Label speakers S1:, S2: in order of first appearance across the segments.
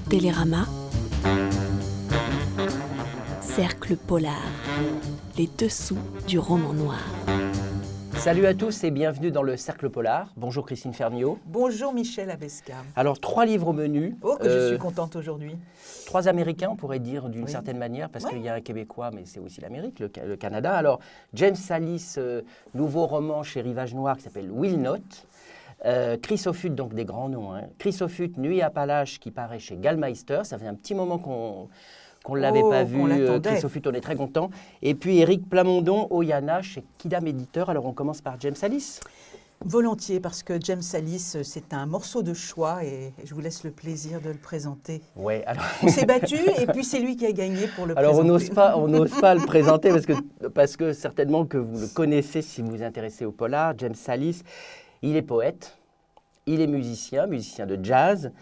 S1: Télérama, Cercle Polar, les dessous du roman noir.
S2: Salut à tous et bienvenue dans le Cercle Polar. Bonjour Christine Ferniaud.
S3: Bonjour Michel Abesca.
S2: Alors, 3 livres au menu.
S3: Oh, que je suis contente aujourd'hui.
S2: 3 Américains, on pourrait dire d'une
S3: Oui.
S2: certaine manière, parce
S3: Ouais.
S2: qu'il y a un Québécois, mais c'est aussi l'Amérique, le Canada. Alors, James Sallis, nouveau roman chez Rivage Noir qui s'appelle Will Not. Chris Offutt, donc des grands noms. Chris Offutt, Nuit à Appalaches, qui paraît chez Gallmeister. Ça fait un petit moment qu'on ne l'avait pas vu.
S3: qu'on l'attendait.
S2: Chris Offutt, on est très content. Et puis Éric Plamondon, Oyana, chez Kidam Éditeur. Alors, on commence par James Sallis.
S3: Volontiers, parce que James Sallis, c'est un morceau de choix et je vous laisse le plaisir de le présenter.
S2: Ouais, alors...
S3: On s'est battu et puis c'est lui qui a gagné pour le
S2: Alors,
S3: présenter.
S2: on n'ose pas le présenter parce que certainement que vous le connaissez si vous vous intéressez au polar. James Sallis, il est poète, il est musicien de jazz.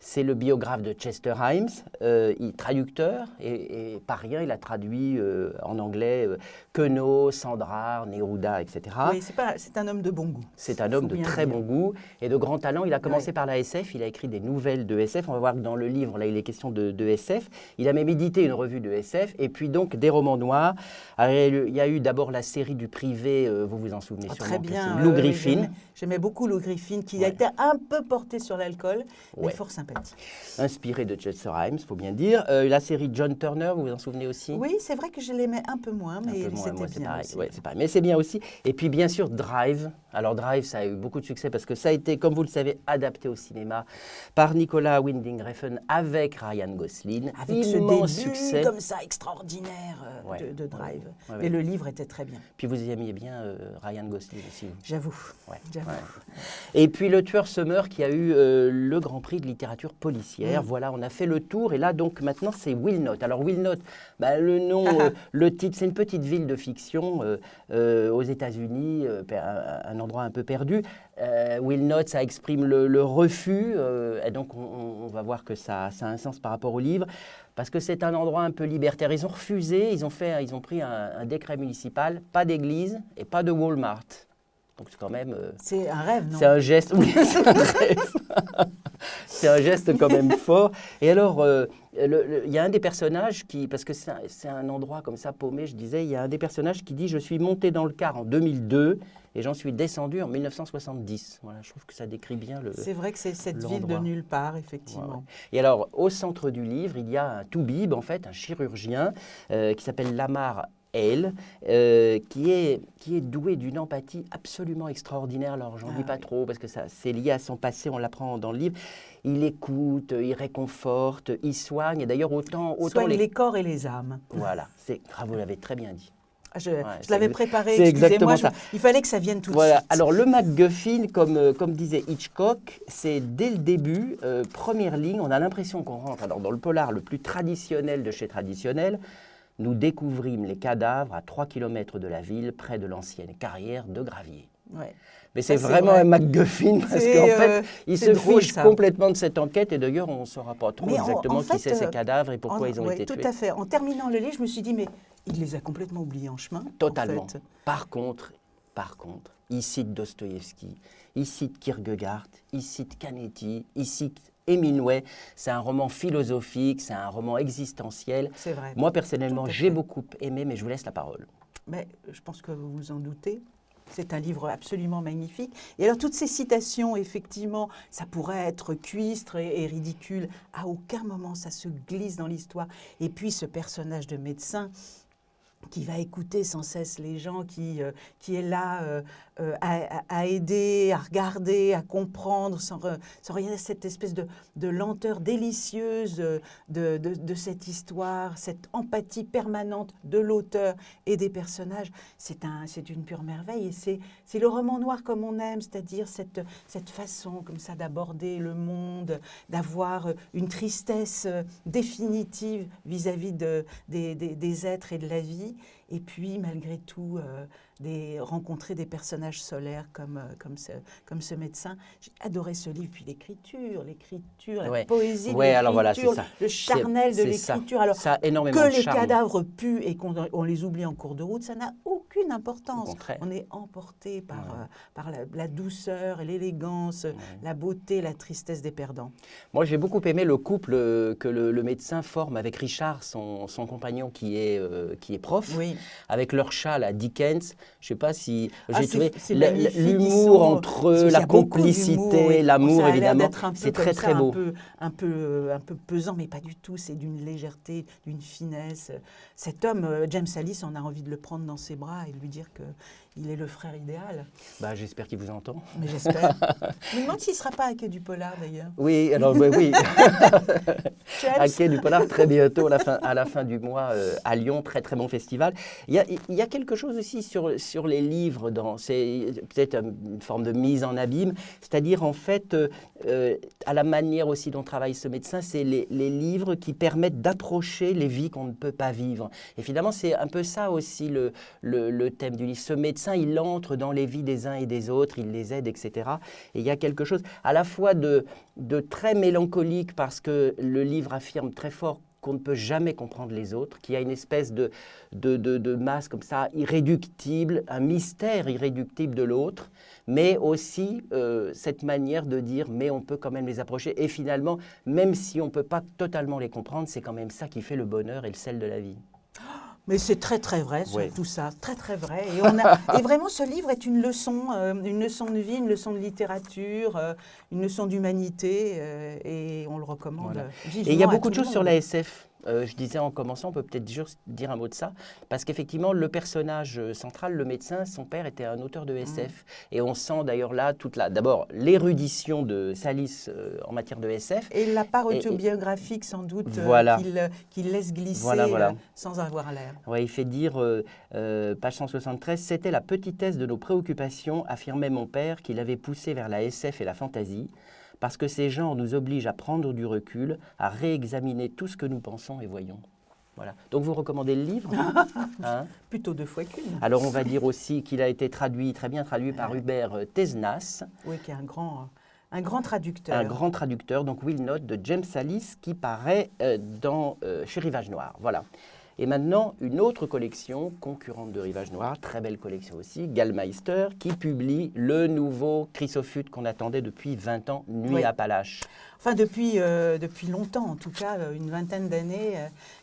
S2: C'est le biographe de Chester Himes, il est traducteur et pas rien, il a traduit en anglais Queneau, Sandrard, Neruda, etc.
S3: Oui, c'est un homme de bon goût.
S2: C'est un homme
S3: Faut
S2: de
S3: bien
S2: très
S3: le
S2: bon
S3: dire.
S2: goût et de grand talent. Il a commencé
S3: Ouais.
S2: par la SF, il a écrit des nouvelles de SF. On va voir que dans le livre, là, il est question de SF. Il a même édité une revue de SF et puis donc des romans noirs. Alors, il y a eu d'abord la série du privé, vous vous en souvenez
S3: Ah,
S2: sûrement,
S3: très bien.
S2: Lou
S3: oui,
S2: Griffin.
S3: J'aimais beaucoup Lou Griffin, qui
S2: Ouais.
S3: a été un peu porté sur l'alcool, mais
S2: Ouais.
S3: fort sympathique.
S2: Inspiré de Chester Himes, il faut bien dire. La série John Turner, vous vous en souvenez aussi?
S3: Oui, c'est vrai que je l'aimais un peu moins, mais
S2: Un peu moins, moi,
S3: c'était
S2: c'est
S3: bien
S2: pareil.
S3: aussi.
S2: Ouais, c'est pareil. Mais c'est bien aussi. Et puis, bien sûr, Drive. Alors, Drive, ça a eu beaucoup de succès parce que ça a été, comme vous le savez, adapté au cinéma par Nicolas Winding Refn avec Ryan Gosling.
S3: Avec ce
S2: Immense
S3: début
S2: succès.
S3: comme ça extraordinaire
S2: Ouais.
S3: de Drive.
S2: Ouais, ouais.
S3: Mais le livre était très bien,
S2: Puis, vous aimiez bien Ryan Gosling aussi.
S3: j'avoue.
S2: Ouais.
S3: J'avoue.
S2: Ouais. Et puis, Le Tueur Summer qui a eu le Grand Prix de littérature policière. Voilà, on a fait le tour. Et là, donc, maintenant, c'est Will Not. Alors, Will Not, bah, le nom, le titre, c'est une petite ville de fiction aux États-Unis, un endroit un peu perdu. Will Not, ça exprime le refus. Et donc, on va voir que ça a un sens par rapport au livre. Parce que c'est un endroit un peu libertaire. Ils ont refusé, ils ont pris un décret municipal, pas d'église et pas de Walmart. Donc, c'est quand même...
S3: C'est un rêve, non?
S2: c'est un geste, oui, c'est un rêve. C'est un geste quand même fort. Et alors, il y a un des personnages qui, parce que c'est un endroit comme ça paumé, je disais, il y a un des personnages qui dit « Je suis monté dans le car en 2002 et j'en suis descendu en 1970 ». Voilà, je trouve que ça décrit bien le...
S3: C'est vrai que c'est cette ville de
S2: l'endroit.
S3: nulle part, effectivement.
S2: Ouais, ouais. Et alors, au centre du livre, il y a un toubib, en fait, un chirurgien qui s'appelle Lamar Hale, qui est doué d'une empathie absolument extraordinaire. Alors, j'en dis pas trop parce que c'est lié à son passé, on l'apprend dans le livre. Il écoute, il réconforte, il soigne. Et d'ailleurs, autant
S3: Soigne les corps et les âmes.
S2: Voilà, vous l'avez très bien dit.
S3: Je
S2: c'est
S3: l'avais préparé,
S2: c'est
S3: excusez-moi,
S2: exactement ça.
S3: il fallait que ça vienne tout de
S2: Voilà.
S3: suite.
S2: Alors, le MacGuffin, comme disait Hitchcock, c'est dès le début, première ligne, on a l'impression qu'on rentre alors, dans le polar le plus traditionnel de chez traditionnel. Nous découvrîmes les cadavres à 3 km de la ville, près de l'ancienne carrière de gravier.
S3: Ouais.
S2: Mais c'est
S3: Ça, c'est
S2: vraiment
S3: vrai.
S2: un MacGuffin parce
S3: C'est,
S2: qu'en fait, il
S3: c'est
S2: se
S3: drôle,
S2: fiche
S3: ça.
S2: complètement de cette enquête et d'ailleurs, on ne saura pas trop
S3: Mais
S2: exactement
S3: en
S2: qui
S3: fait,
S2: c'est ces cadavres et pourquoi ils ont
S3: ouais,
S2: été
S3: tout
S2: tués.
S3: à fait. En terminant le livre, je me suis dit, mais il les a complètement oubliés en chemin.
S2: Totalement.
S3: En fait.
S2: Par contre, il cite Dostoïevski, il cite Kierkegaard, il cite Canetti, il cite Hemingway. C'est un roman philosophique, c'est un roman existentiel.
S3: C'est vrai.
S2: Moi, personnellement,
S3: Tout à
S2: j'ai
S3: fait.
S2: beaucoup aimé, mais je vous laisse la parole.
S3: Mais je pense que vous vous en doutez. C'est un livre absolument magnifique. Et alors, toutes ces citations, effectivement, ça pourrait être cuistre et ridicule. À aucun moment, ça se glisse dans l'histoire. Et puis, ce personnage de médecin qui va écouter sans cesse les gens, qui est là à aider, à regarder, à comprendre, sans rien, cette espèce de lenteur délicieuse de cette histoire, cette empathie permanente de l'auteur et des personnages, c'est une pure merveille. Et c'est le roman noir comme on aime, c'est-à-dire cette façon comme ça d'aborder le monde, d'avoir une tristesse définitive vis-à-vis des êtres et de la vie. et puis malgré tout rencontrer des personnages solaires comme ce médecin. J'ai adoré ce livre, puis l'écriture, la poésie de l'écriture,
S2: alors voilà, c'est ça.
S3: le charnel de l'écriture. Alors
S2: ça a énormément
S3: que
S2: de
S3: les
S2: charme.
S3: cadavres puent et qu'on les oublie en cours de route, ça n'a aucune importance.
S2: Au contraire.
S3: On est emporté par la douceur et l'élégance, la beauté, la tristesse des perdants.
S2: Moi, j'ai beaucoup aimé le couple que le médecin forme avec Richard, son compagnon qui est prof,
S3: Oui.
S2: avec leur chat, là, Dickens. Je ne sais pas si j'ai
S3: c'est
S2: trouvé
S3: magnifique,
S2: l'humour entre eux,
S3: il y a
S2: la
S3: beaucoup
S2: complicité,
S3: d'humour, oui.
S2: l'amour,
S3: Ça a l'air
S2: évidemment.
S3: d'être un peu
S2: C'est
S3: comme
S2: très,
S3: ça,
S2: très beau.
S3: un peu pesant, mais pas du tout. C'est d'une légèreté, d'une finesse. Cet homme, James Sallis, on a envie de le prendre dans ses bras et de lui dire qu'il est le frère idéal.
S2: Bah, j'espère qu'il vous entend.
S3: Mais j'espère. Je me demande s'il ne sera pas à Quai du Polar, d'ailleurs.
S2: Oui, alors oui.
S3: James.
S2: À Quai du Polar, très bientôt, à la fin du mois, à Lyon, très très bon festival. Il y a quelque chose aussi sur les livres, c'est peut-être une forme de mise en abîme, c'est-à-dire en fait, à la manière aussi dont travaille ce médecin, c'est les livres qui permettent d'approcher les vies qu'on ne peut pas vivre. Et finalement, c'est un peu ça aussi le thème du livre. Ce médecin, il entre dans les vies des uns et des autres, il les aide, etc. Et il y a quelque chose à la fois de très mélancolique parce que le livre affirme très fort qu'on ne peut jamais comprendre les autres, qu'il y a une espèce de masse comme ça, irréductible, un mystère irréductible de l'autre, mais aussi cette manière de dire, mais on peut quand même les approcher. Et finalement, même si on ne peut pas totalement les comprendre, c'est quand même ça qui fait le bonheur et le sel de la vie.
S3: Mais c'est très très vrai,
S2: Ouais.
S3: tout ça, très très vrai. Et vraiment, ce livre est une leçon de vie, une leçon de littérature, une leçon d'humanité, et on le recommande
S2: Voilà.
S3: vivement.
S2: Et il y a
S3: à
S2: beaucoup
S3: tout
S2: de
S3: le
S2: choses sur
S3: monde.
S2: la SF. Je disais en commençant, on peut peut-être juste dire un mot de ça, parce qu'effectivement, le personnage central, le médecin, son père était un auteur de SF. Et on sent d'ailleurs là d'abord l'érudition de Sallis en matière de SF.
S3: Et la part autobiographique, sans doute,
S2: Voilà.
S3: qu'il laisse glisser
S2: Voilà.
S3: sans avoir l'air.
S2: Ouais, il fait dire, page 173, « C'était la petitesse de nos préoccupations, affirmait mon père, qui l'avait poussé vers la SF et la fantaisie. Parce que ces genres nous obligent à prendre du recul, à réexaminer tout ce que nous pensons et voyons. » Voilà. Donc vous recommandez le livre, hein?
S3: Plutôt 2 fois qu'une.
S2: Alors on va dire aussi qu'il a été très bien traduit par Hubert Tesnas.
S3: Oui, qui est un grand traducteur.
S2: Un grand traducteur, donc Will Not de James Sallis, qui paraît chez Rivage Noir. Voilà. Et maintenant, une autre collection, concurrente de Rivage Noir, très belle collection aussi, Gallmeister, qui publie le nouveau Chrysophutte qu'on attendait depuis 20 ans, Nuit à Appalaches.
S3: Enfin, depuis longtemps, en tout cas, une vingtaine d'années.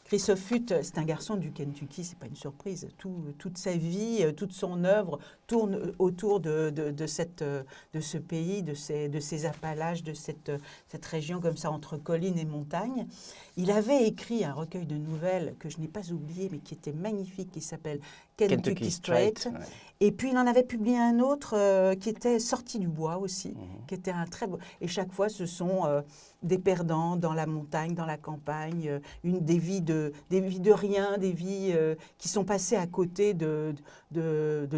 S3: Chrysophutte, c'est un garçon du Kentucky, c'est pas une surprise. Toute sa vie, toute son œuvre tourne autour de ce pays, de ces Appalaches, de cette région comme ça entre collines et montagnes. Il avait écrit un recueil de nouvelles que je n'ai pas oublié, mais qui était magnifique, qui s'appelle Kentucky Straight.
S2: Ouais.
S3: Et puis il en avait publié un autre qui était Sorti du bois aussi, qui était un très beau. Et chaque fois, ce sont des perdants dans la montagne, dans la campagne, des vies de rien, des vies qui sont passées à côté de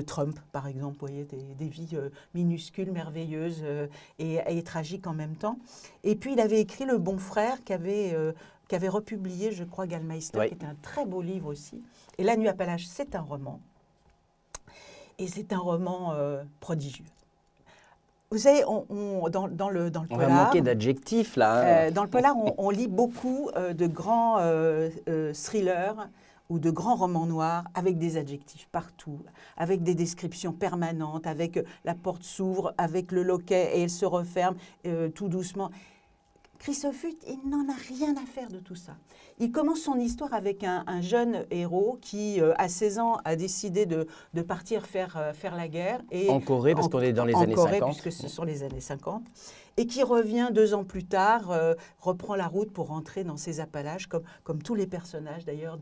S3: Trump, par exemple. Vous voyez, des vies minuscules, merveilleuses et tragiques en même temps. Et puis il avait écrit Le Bon Frère, qui avait republié, je crois, Gallmeister, qui était un très beau livre aussi. Et La Nuit à Appalaches, c'est un roman. Et c'est un roman prodigieux. Vous savez, dans le polar...
S2: On va manquer d'adjectifs, là.
S3: Dans le polar, on lit beaucoup de grands thrillers ou de grands romans noirs avec des adjectifs partout, avec des descriptions permanentes, avec la porte s'ouvre, avec le loquet et elle se referme tout doucement. Chrysophutte, il n'en a rien à faire de tout ça. Il commence son histoire avec un jeune héros qui, à 16 ans, a décidé de partir faire la guerre.
S2: En Corée, parce qu'on est dans les années 50.
S3: En Corée, puisque ce sont les années 50. Et qui revient 2 ans plus tard, reprend la route pour rentrer dans ses Appalaches, comme tous les personnages d'ailleurs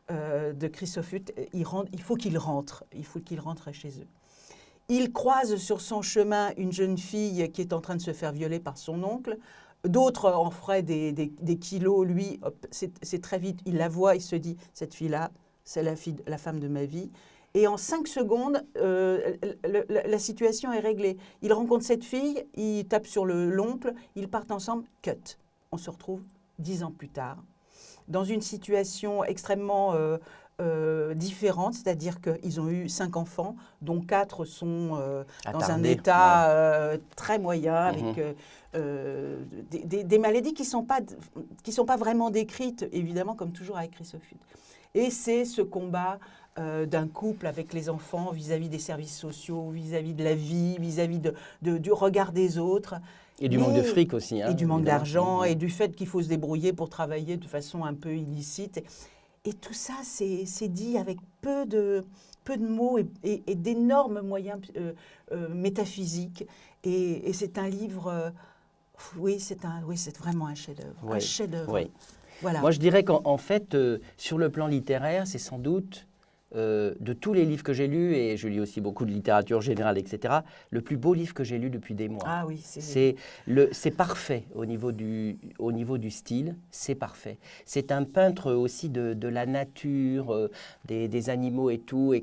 S3: de Chrysophutte. Il faut qu'il rentre chez eux. Il croise sur son chemin une jeune fille qui est en train de se faire violer par son oncle. D'autres en feraient des kilos. Lui, c'est très vite, il la voit, il se dit, cette fille-là, c'est la femme de ma vie. Et en 5 secondes, la situation est réglée. Il rencontre cette fille, il tape sur l'oncle, ils partent ensemble, cut. On se retrouve 10 ans plus tard, dans une situation extrêmement différentes, c'est-à-dire qu'ils ont eu 5 enfants, dont 4 sont dans un
S2: Attardés,
S3: état très moyen, avec des maladies qui ne sont pas vraiment décrites, évidemment, comme toujours avec Chrysophute. Et c'est ce combat d'un couple avec les enfants vis-à-vis des services sociaux, vis-à-vis de la vie, vis-à-vis du regard des autres.
S2: Et du manque de fric aussi.
S3: Et du manque
S2: évidemment.
S3: d'argent, et du fait qu'il faut se débrouiller pour travailler de façon un peu illicite. Et tout ça, c'est dit avec peu de mots et d'énormes moyens métaphysiques. Et c'est un livre, c'est vraiment un chef-d'œuvre.
S2: Oui,
S3: un chef-d'œuvre.
S2: oui.
S3: Voilà.
S2: Moi, je dirais qu'en fait, sur le plan littéraire, c'est sans doute, de tous les livres que j'ai lus, et je lis aussi beaucoup de littérature générale, etc., le plus beau livre que j'ai lu depuis des mois.
S3: Ah oui,
S2: C'est parfait au niveau du style, c'est parfait. C'est un peintre aussi de la nature, des animaux et tout,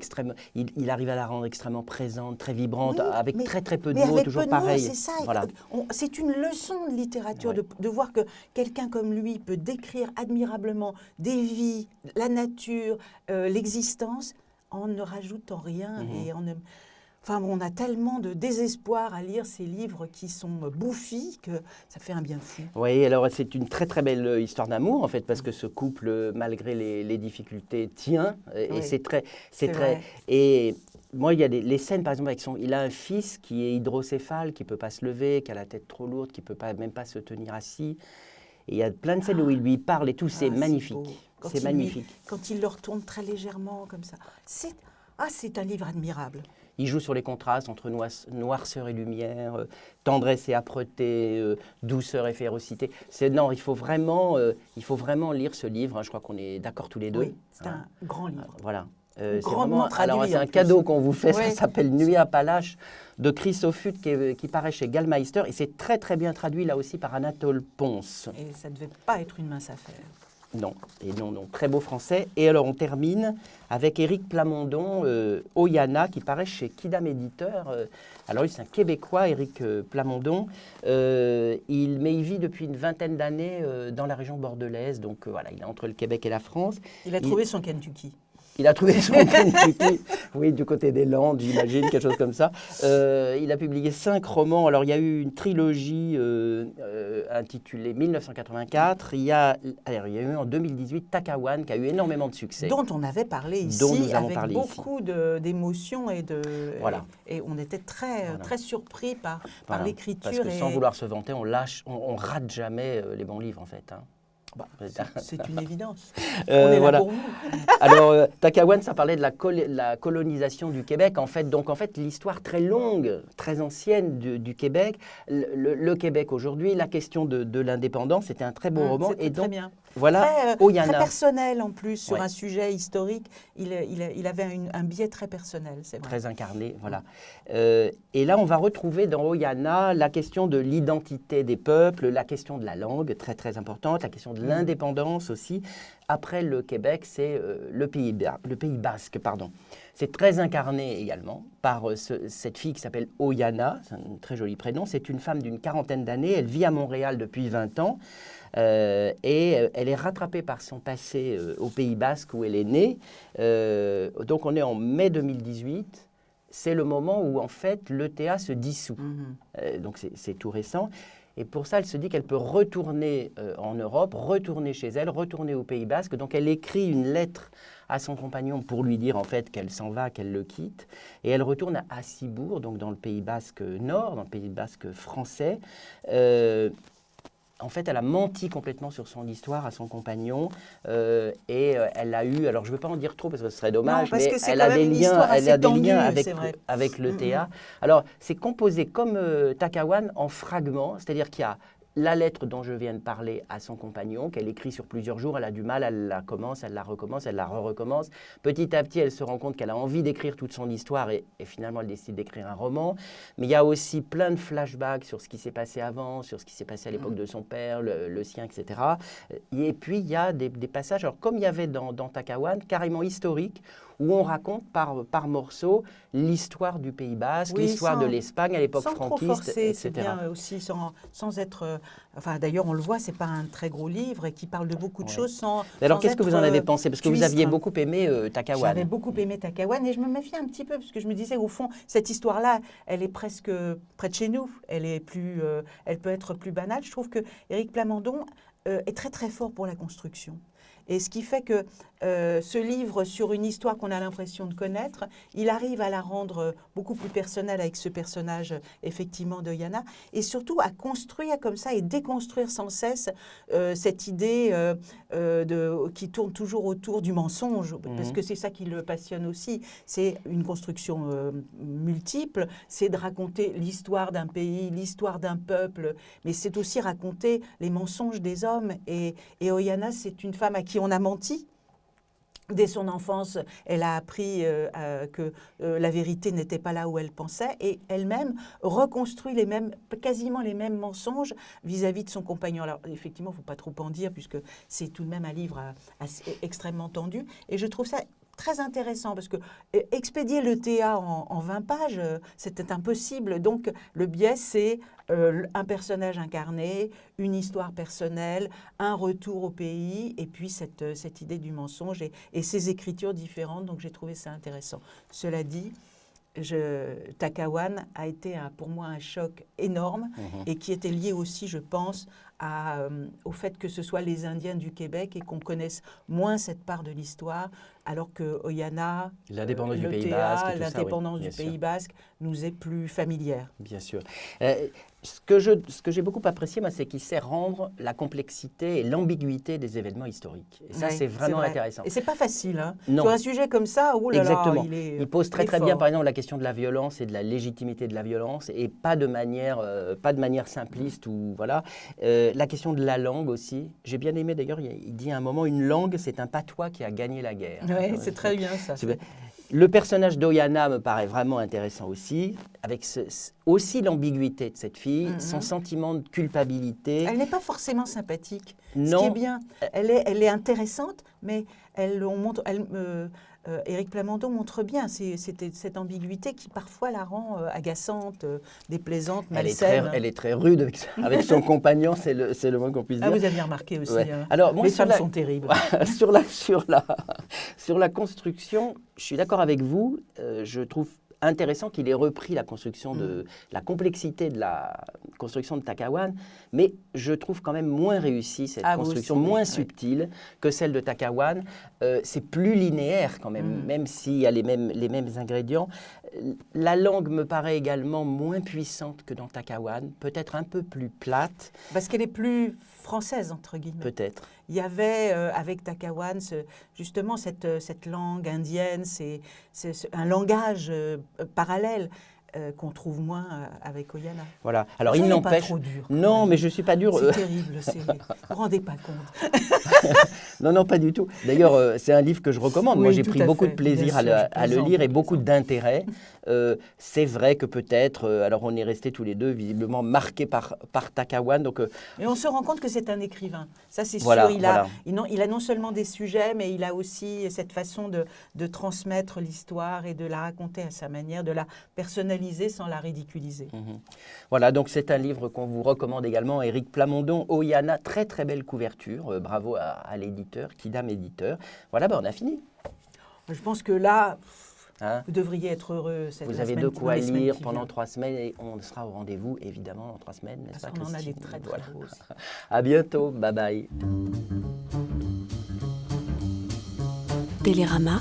S2: il arrive à la rendre extrêmement présente, très vibrante, avec très peu de mots,
S3: avec
S2: toujours
S3: peu de mots,
S2: pareil.
S3: c'est ça.
S2: Voilà.
S3: C'est une leçon de littérature
S2: Ouais.
S3: de voir que quelqu'un comme lui peut décrire admirablement des vies, la nature, l'existence, en ne rajoutant rien. Et on a tellement de désespoir à lire ces livres qui sont bouffis que ça fait un bien fou.
S2: Oui, alors c'est une très très belle histoire d'amour en fait, parce que ce couple, malgré les difficultés, tient. Et
S3: Oui,
S2: c'est très.
S3: vrai.
S2: Et moi, il y a les scènes, par exemple, il a un fils qui est hydrocéphale, qui ne peut pas se lever, qui a la tête trop lourde, qui ne peut même pas se tenir assis. Et il y a plein de scènes où il lui parle et tout, c'est magnifique.
S3: beau.
S2: C'est magnifique.
S3: Quand il le retourne très légèrement comme ça. C'est un livre admirable.
S2: Il joue sur les contrastes entre noirceur et lumière, tendresse et âpreté, douceur et férocité. Non, il faut vraiment lire ce livre. Hein. Je crois qu'on est d'accord tous les deux.
S3: Oui, c'est un grand livre.
S2: Voilà.
S3: Grandement traduit,
S2: alors, c'est
S3: en
S2: un
S3: plus.
S2: cadeau qu'on vous fait.
S3: Ouais.
S2: Ça s'appelle Nuit à Palache de Chrysophute qui paraît chez Gallmeister. Et c'est très très bien traduit là aussi par Anatole Ponce.
S3: Et ça ne devait pas être une mince affaire.
S2: Non, très beau français. Et alors on termine avec Éric Plamondon, Oyana, qui paraît chez Kidam Éditeur. Alors lui, c'est un Québécois, Éric Plamondon. Il vit depuis une vingtaine d'années dans la région bordelaise. Donc voilà, il est entre le Québec et la France.
S3: Il a trouvé son Kentucky.
S2: Il a trouvé son Kentucky, oui, du côté des Landes, j'imagine, quelque chose comme ça. Il a publié 5 romans. Alors, il y a eu une trilogie intitulée 1984. Il y a eu en 2018 Takawan, qui a eu énormément de succès.
S3: Dont on avait parlé ici,
S2: Dont nous avons
S3: avec
S2: parlé
S3: beaucoup d'émotions
S2: Voilà.
S3: et on était très surpris par
S2: Voilà.
S3: l'écriture.
S2: Parce que sans vouloir se vanter, on rate jamais les bons livres, en fait. Hein.
S3: C'est une évidence. On est là pour vous.
S2: Alors, Takawan, ça parlait de la colonisation du Québec. En fait, l'histoire très longue, très ancienne du Québec, le Québec aujourd'hui, la question de l'indépendance, c'était un très beau roman.
S3: C'était très bien.
S2: Voilà,
S3: très
S2: Oyana.
S3: personnel en plus, sur
S2: Ouais.
S3: un sujet historique. Il avait un biais très personnel, c'est vrai.
S2: Très incarné, voilà. Et là, on va retrouver dans Oyana la question de l'identité des peuples, la question de la langue, très très importante, la question de l'indépendance aussi. Après le Québec, c'est le Pays basque, pardon. C'est très incarné également par cette fille qui s'appelle Oyana, c'est un très joli prénom. C'est une femme d'une 40aine d'années, elle vit à Montréal depuis 20 ans. Et elle est rattrapée par son passé au Pays basque où elle est née. Donc on est en mai 2018. C'est le moment où en fait l'ETA se dissout. Donc c'est tout récent. Et pour ça, elle se dit qu'elle peut retourner en Europe, retourner chez elle, retourner au Pays basque. Donc elle écrit une lettre à son compagnon pour lui dire en fait qu'elle s'en va, qu'elle le quitte. Et elle retourne à Cibourg, donc dans le Pays basque nord, dans le Pays basque français. En fait, elle a menti complètement sur son histoire à son compagnon et elle a eu, alors je ne veux pas en dire trop parce que ce serait dommage,
S3: non, parce
S2: mais
S3: que
S2: elle a des liens avec
S3: vrai.
S2: l'ETA. Alors, c'est composé comme Takawan en fragments, c'est-à-dire qu'il y a la lettre dont je viens de parler à son compagnon, qu'elle écrit sur plusieurs jours, elle a du mal, elle la commence, elle la recommence, elle la recommence. Petit à petit, elle se rend compte qu'elle a envie d'écrire toute son histoire et finalement, elle décide d'écrire un roman. Mais il y a aussi plein de flashbacks sur ce qui s'est passé avant, sur ce qui s'est passé à l'époque de son père, le sien, etc. Et puis, il y a des passages, alors comme il y avait dans Takawan, carrément historiques, où on raconte par morceaux l'histoire du Pays Basque,
S3: Oui,
S2: l'histoire de l'Espagne à l'époque
S3: sans trop
S2: franquiste,
S3: forcer, c'est
S2: etc.
S3: bien aussi, sans être... enfin, d'ailleurs, on le voit, c'est pas un très gros livre et qui parle de beaucoup de
S2: Ouais.
S3: choses sans
S2: Mais alors,
S3: sans
S2: qu'est-ce que vous
S3: être,
S2: en avez pensé? Parce que vous
S3: cuistre.
S2: aviez beaucoup aimé Takawan.
S3: J'avais beaucoup aimé Takawan et je me méfiais un petit peu parce que je me disais, au fond, cette histoire-là, elle est presque près de chez nous. Elle peut être plus banale. Je trouve que Éric Plamondon est très, très fort pour la construction. Et ce qui fait que ce livre sur une histoire qu'on a l'impression de connaître, il arrive à la rendre beaucoup plus personnelle avec ce personnage, effectivement, d'Oiana, et surtout à construire comme ça et déconstruire sans cesse cette idée qui tourne toujours autour du mensonge, parce que c'est ça qui le passionne aussi. C'est une construction multiple, c'est de raconter l'histoire d'un pays, l'histoire d'un peuple, mais c'est aussi raconter les mensonges des hommes. Et Oiana, c'est une femme à qui on a menti. Dès son enfance, elle a appris que la vérité n'était pas là où elle pensait et elle-même reconstruit quasiment les mêmes mensonges vis-à-vis de son compagnon. Alors effectivement, il ne faut pas trop en dire puisque c'est tout de même un livre extrêmement tendu et je trouve ça très intéressant parce que expédier le TA en 20 pages, c'était impossible. Donc le biais, c'est un personnage incarné, une histoire personnelle, un retour au pays et puis cette idée du mensonge et ces écritures différentes. Donc j'ai trouvé ça intéressant. Cela dit, Takawan a été pour moi un choc énorme et qui était lié aussi, je pense, au fait que ce soit les Indiens du Québec et qu'on connaisse moins cette part de l'histoire, alors que Oiana,
S2: l'indépendance du
S3: le
S2: Pays
S3: TA,
S2: Basque, et tout ça,
S3: l'indépendance
S2: oui,
S3: du
S2: bien sûr.
S3: Pays Basque nous est plus familière.
S2: Bien sûr. Ce que j'ai beaucoup apprécié, moi, c'est qu'il sait rendre la complexité et l'ambiguïté des événements historiques. Et ça,
S3: Oui,
S2: c'est vraiment
S3: vrai.
S2: intéressant.
S3: Et c'est pas facile, hein.
S2: Non.
S3: Sur un sujet comme ça, oh là
S2: Exactement.
S3: là,
S2: Il pose très
S3: fort.
S2: bien, par exemple, la question de la violence et de la légitimité de la violence, et pas de manière simpliste ou voilà. La question de la langue aussi. J'ai bien aimé d'ailleurs. Il dit à un moment, une langue, c'est un patois qui a gagné la guerre.
S3: Oui, c'est très bien ça.
S2: C'est bien. Le personnage d'Oiana me paraît vraiment intéressant aussi, avec aussi l'ambiguïté de cette fille, son sentiment de culpabilité.
S3: Elle n'est pas forcément sympathique.
S2: Non.
S3: Ce qui est bien, elle est intéressante, mais Éric Plamondon montre bien cette ambiguïté qui parfois la rend agaçante, déplaisante, malsaine.
S2: Elle est très rude avec son compagnon, c'est le moins qu'on puisse dire.
S3: Ah, vous aviez remarqué aussi.
S2: Ouais.
S3: Hein.
S2: Alors, moi,
S3: les femmes sont terribles.
S2: sur la construction, je suis d'accord avec vous. Je trouve intéressant qu'il ait repris la construction la complexité de la construction de Takawan, mais je trouve quand même moins réussie cette construction,
S3: aussi,
S2: moins subtile que celle de Takawan. C'est plus linéaire quand même, même s'il y a les mêmes ingrédients. La langue me paraît également moins puissante que dans Takawan, peut-être un peu plus plate.
S3: Parce qu'elle est plus française, entre guillemets.
S2: Peut-être.
S3: Il y avait, avec Takawan, justement cette langue indienne, c'est un langage parallèle qu'on trouve moins avec Oiana.
S2: Voilà. Alors,
S3: il
S2: n'empêche...
S3: pas trop dur.
S2: Non, mais je ne suis pas dur.
S3: C'est terrible. Vous ne vous rendez pas compte.
S2: Non, pas du tout. D'ailleurs, c'est un livre que je recommande.
S3: Oui,
S2: moi, j'ai
S3: tout
S2: pris
S3: à
S2: beaucoup
S3: fait.
S2: de plaisir à le lire et beaucoup d'intérêt. C'est vrai que peut-être, alors on est restés tous les deux visiblement marqués par Takawan. Donc,
S3: mais on se rend compte que c'est un écrivain. Ça, c'est
S2: voilà,
S3: sûr. Il a non seulement des sujets, mais il a aussi cette façon de transmettre l'histoire et de la raconter à sa manière, de la personnaliser sans la ridiculiser.
S2: Voilà, donc c'est un livre qu'on vous recommande également. Éric Plamondon, Oiana, très très belle couverture. Bravo à l'éditeur, Kidam Éditeur. Voilà, on a fini.
S3: Je pense que là...
S2: Hein?
S3: Vous devriez être heureux.
S2: Vous avez de quoi lire pendant 3 semaines et on sera au rendez-vous évidemment dans 3 semaines, n'est-ce pas,
S3: Christine? On en a des très
S2: voilà.
S3: beaux aussi.
S2: À bientôt, bye bye.
S1: Télérama.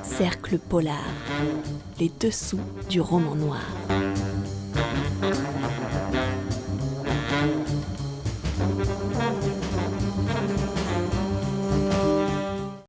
S1: Cercle polar. Les dessous du roman noir.